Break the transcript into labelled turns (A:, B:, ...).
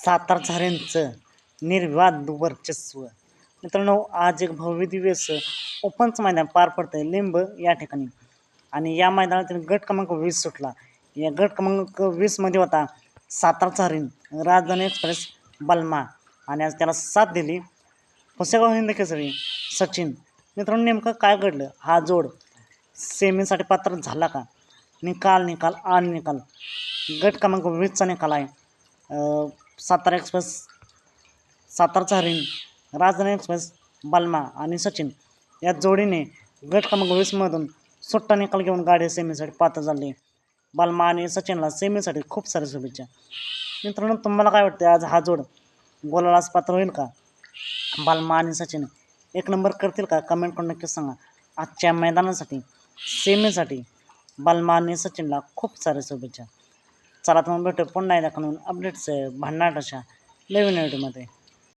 A: सातारा झाऱ्यांचं निर्विवाद वर्चस्व. मित्रांनो, आज एक भव्य दिव्य असं ओपनचं मैदान पार पडतंय लिंब या ठिकाणी आणि या मैदानातील गट क्रमांक 20 सुटला. या गट क्रमांक 20मध्ये होता सातारचा हरीण, राजधानी एक्सप्रेस, बलमा आणि आज त्याला साथ दिली पुसेगाव हिंद केसरी सचिन. मित्रांनो, नेमकं काय घडलं? हा जोड सेमीसाठी पात्र झाला का? निकाल आणि निकाल. गट क्रमांक 20चा निकाल आहे. सातारा एक्सप्रेस, सातारचा हरीण, राजधानी एक्सप्रेस, बलमा आणि सचिन या जोडीने गट क्रमांक 20मधून सुट्टा निकाल घेऊन गाडी सेमीसाठी पात्र झाली. बलमा आणि सचिनला सेमीसाठी खूप साऱ्या शुभेच्छा. मित्रांनो, तुम्हाला काय वाटतं? आज हा जोड गोलालाच पात्र होईल का? बलमा आणि सचिन एक नंबर करतील का? कमेंट करून नक्कीच सांगा. आजच्या मैदानासाठी सेमीसाठी बलमा आणि सचिनला खूप साऱ्या शुभेच्छा. चला तर मग भेटू पुन्हा एकदा अपडेट्स भन्नाट अशा नवीन व्हिडिओमध्ये.